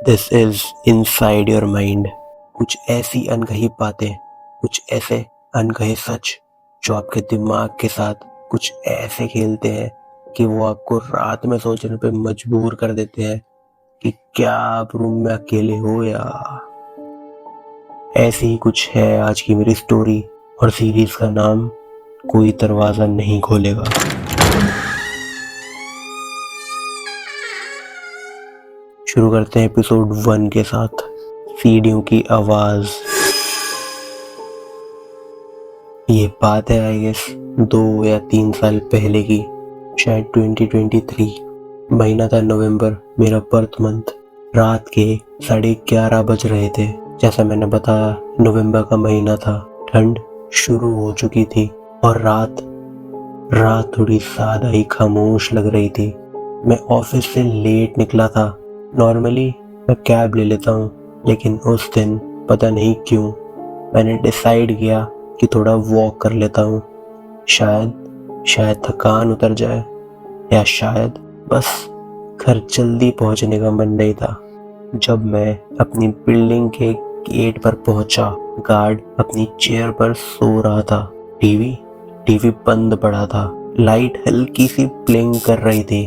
This is inside your mind. कुछ ऐसी अनकही बातें, कुछ ऐसे अनकहे सच जो आपके दिमाग के साथ कुछ ऐसे खेलते हैं कि वो आपको रात में सोचने पे मजबूर कर देते हैं कि क्या आप रूम में अकेले हो या। ऐसे ही कुछ है आज की मेरी स्टोरी और सीरीज का नाम कोई दरवाजा नहीं खोलेगा। शुरू करते हैं एपिसोड 1 के साथ, सीढ़ियों की आवाज। ये बात है आई गेस 2 या 3 साल पहले की, शायद 2023। महीना था नवंबर, मेरा बर्थ मंथ। रात के 11:30 बज रहे थे। जैसा मैंने बताया, नवंबर का महीना था, ठंड शुरू हो चुकी थी और रात थोड़ी ज्यादा ही खामोश लग रही थी। मैं ऑफिस से लेट निकला था। नॉर्मली मैं कैब ले लेता हूँ, लेकिन उस दिन पता नहीं क्यों मैंने डिसाइड किया कि थोड़ा वॉक कर लेता हूँ। शायद थकान उतर जाए, या शायद बस घर जल्दी पहुँचने का मन नहीं था। जब मैं अपनी बिल्डिंग के गेट पर पहुंचा, गार्ड अपनी चेयर पर सो रहा था। टीवी बंद पड़ा था। लाइट हल्की सी ब्लिंक कर रही थी।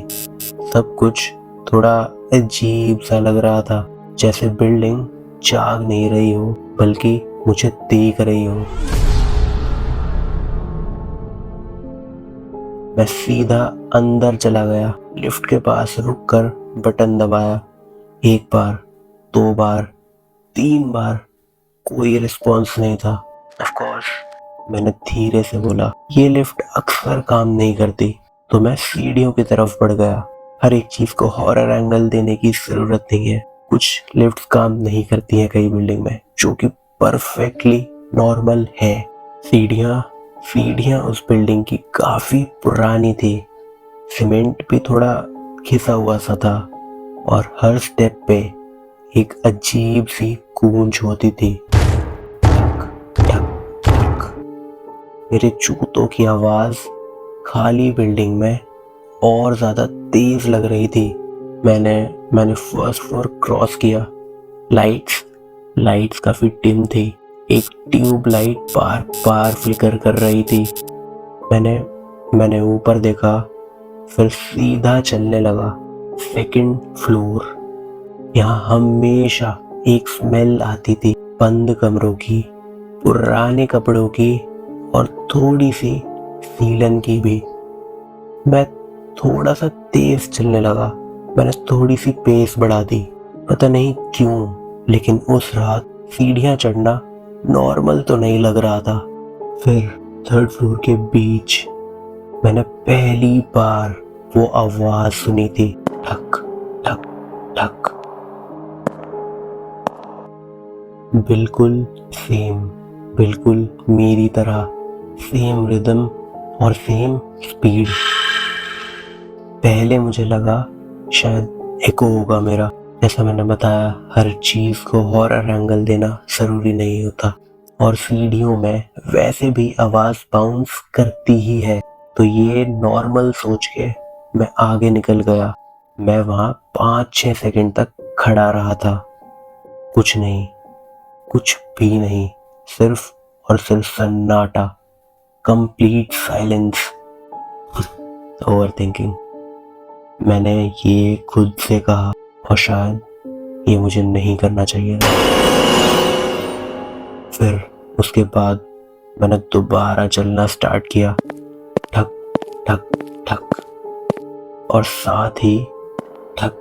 सब कुछ थोड़ा अजीब सा लग रहा था, जैसे बिल्डिंग जाग नहीं रही हो बल्कि मुझे देख रही हो। मैं सीधा अंदर चला गया। लिफ्ट के पास रुककर बटन दबाया। 1 बार, 2 बार, 3 बार, कोई रिस्पॉन्स नहीं था। ऑफ कोर्स मैंने धीरे से बोला, ये लिफ्ट अक्सर काम नहीं करती। तो मैं सीढ़ियों की तरफ बढ़ गया। हर एक चीज को हॉरर एंगल देने की जरूरत नहीं है। कुछ लिफ्ट काम नहीं करती हैं कई बिल्डिंग में, जो कि परफेक्टली नॉर्मल है। सीढ़ियां उस बिल्डिंग की काफी पुरानी थी। सीमेंट भी थोड़ा घिसा हुआ सा था और हर स्टेप पे एक अजीब सी गूंज होती थी। ठक ठक ठक। मेरे जूतों की आवाज खाली बिल्डिंग में और ज्यादा तेज लग रही थी। मैंने फर्स्ट फ्लोर क्रॉस किया। लाइट्स काफी डिम थी। एक ट्यूब लाइट बार बार फ्लिकर कर रही थी। मैंने ऊपर देखा, फिर सीधा चलने लगा। 2nd floor. यहाँ हमेशा एक स्मेल आती थी, बंद कमरों की, पुराने कपड़ों की और थोड़ी सी सीलन की भी। मैं थोड़ा सा तेज चलने लगा। मैंने थोड़ी सी पेस बढ़ा दी, पता नहीं क्यों, लेकिन उस रात सीढ़ियां चढ़ना नॉर्मल तो नहीं लग रहा था। फिर 3rd फ्लोर के बीच मैंने पहली बार वो आवाज सुनी थी, ठक ठक ठक। बिल्कुल मेरी तरह, सेम रिदम और सेम स्पीड। पहले मुझे लगा शायद एको होगा मेरा। जैसा मैंने बताया, हर चीज को हॉरर एंगल देना जरूरी नहीं होता, और सीढ़ियों में वैसे भी आवाज बाउंस करती ही है। तो ये नॉर्मल सोच के मैं आगे निकल गया। मैं वहां 5-6 सेकंड तक खड़ा रहा था। कुछ नहीं, कुछ भी नहीं, सिर्फ और सिर्फ सन्नाटा, कंप्लीट साइलेंस। ओवरथिंकिंग, मैंने ये खुद से कहा, और शायद ये मुझे नहीं करना चाहिए था। फिर उसके बाद मैंने दोबारा चलना स्टार्ट किया, ठक ठक ठक, और साथ ही ठक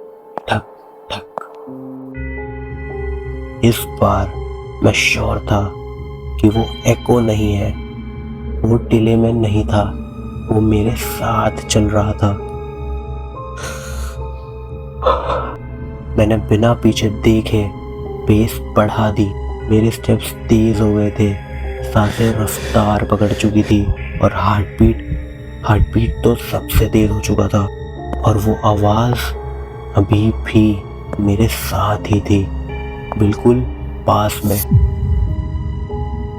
ठक ठक। इस बार मैं श्योर था कि वो एको नहीं है, वो डिले में नहीं था, वो मेरे साथ चल रहा था। मैंने बिना पीछे देखे पेस बढ़ा दी। मेरे स्टेप्स तेज हो गए थे, सांसें रफ्तार पकड़ चुकी थी, और हार्टबीट तो सबसे तेज हो चुका था। और वो आवाज अभी भी मेरे साथ ही थी, बिल्कुल पास में,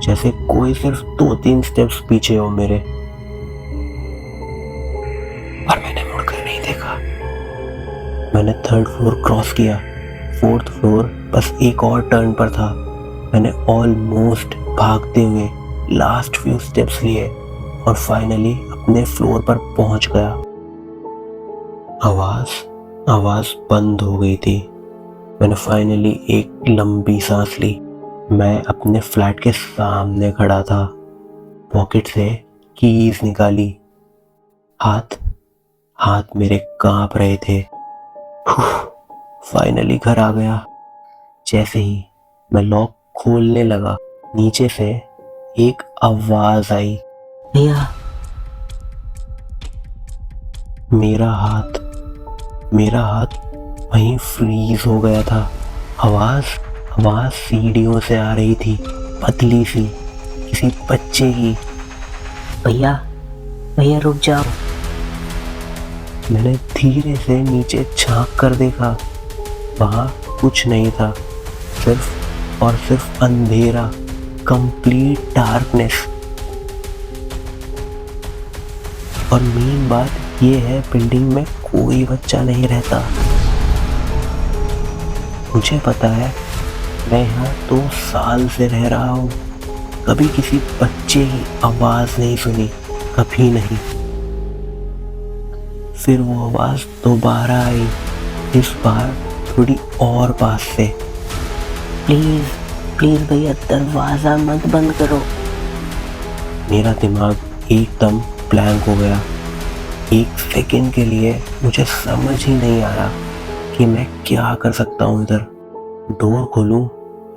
जैसे कोई सिर्फ 2-3 स्टेप्स पीछे हो मेरे। पर मैंने मुड़कर नहीं देखा। मैंने 3rd फ्लोर क्रॉस किया, 4th फ्लोर बस एक और टर्न पर था। मैंने ऑलमोस्ट भागते हुए लास्ट फ्यू स्टेप्स लिए और फाइनली अपने फ्लोर पर पहुंच गया। आवाज बंद हो गई थी। मैंने फाइनली एक लंबी सांस ली। मैं अपने फ्लैट के सामने खड़ा था, पॉकेट से कीज निकाली। हाथ मेरे कांप रहे थे। फाइनली घर आ गया। जैसे ही मैं लॉक खोलने लगा, नीचे से एक आवाज आई, भैया। मेरा हाथ वहीं फ्रीज हो गया था। आवाज सीढ़ियों से आ रही थी, पतली सी, किसी बच्चे की। भैया रुक जाओ। मैंने धीरे से नीचे झांक कर देखा। वहां कुछ नहीं था, सिर्फ और सिर्फ अंधेरा, कंप्लीट डार्कनेस। और मेन बात ये है, बिल्डिंग में कोई बच्चा नहीं रहता। मुझे पता है, मैं यहाँ 2 साल से रह रहा हूँ, कभी किसी बच्चे की आवाज नहीं सुनी, कभी नहीं। फिर वो आवाज दोबारा आई, इस बार थोड़ी और पास से। प्लीज भैया, दरवाजा मत बंद करो। मेरा दिमाग एकदम ब्लैंक हो गया। एक सेकंड के लिए मुझे समझ ही नहीं आ रहा कि मैं क्या कर सकता हूँ इधर। डोर खोलूं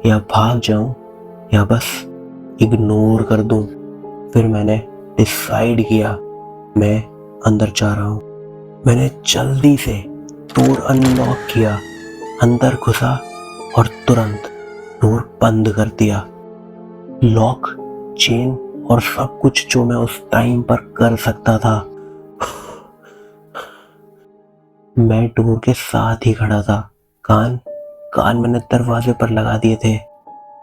या भाग जाऊं या बस इग्नोर कर दूं। फिर मैंने डिसाइड किया, मैं अंदर जा रहा हूं। मैंने जल्दी से डोर अनलॉक किया, अंदर घुसा और तुरंत डोर बंद कर दिया। लॉक, चेन और सब कुछ जो मैं उस टाइम पर कर सकता था। मैं डोर के साथ ही खड़ा था। कान मैंने दरवाजे पर लगा दिए थे।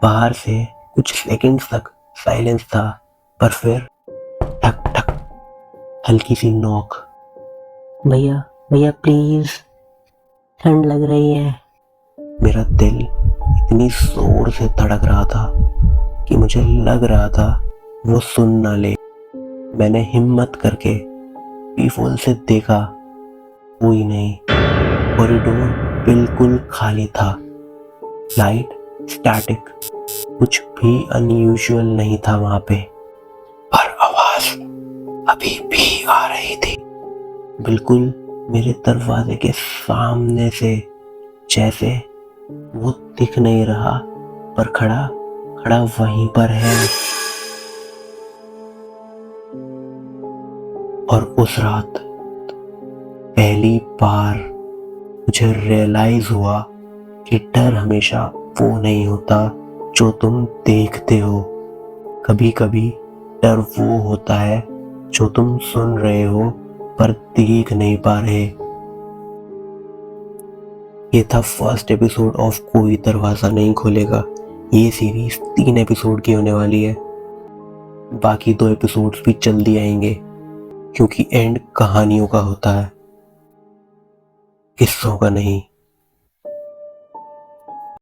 बाहर से कुछ सेकंड्स तक साइलेंस था, पर फिर ठक ठक, हल्की सी नॉक। भैया प्लीज, ठंड लग रही है। मेरा दिल इतनी जोर से धड़क रहा था कि मुझे लग रहा था वो सुन ना ले। मैंने हिम्मत करके पीफोल से देखा, कोई नहीं। कॉरिडोर बिल्कुल खाली था, लाइट स्टैटिक, कुछ भी अनयूजुअल नहीं था वहां पे। पर आवाज अभी भी आ रही थी, बिल्कुल मेरे दरवाजे के सामने से, जैसे वो दिख नहीं रहा पर खड़ा वहीं पर है। और उस रात पहली बार मुझे रियलाइज हुआ कि डर हमेशा वो नहीं होता जो तुम देखते हो। कभी कभी डर वो होता है जो तुम सुन रहे हो पर देख नहीं पा रहे। ये था फर्स्ट एपिसोड ऑफ कोई दरवाजा नहीं खोलेगा। ये सीरीज 3 एपिसोड की होने वाली है। बाकी 2 एपिसोड्स भी जल्दी आएंगे, क्योंकि एंड कहानियों का होता है, किस्सों का नहीं।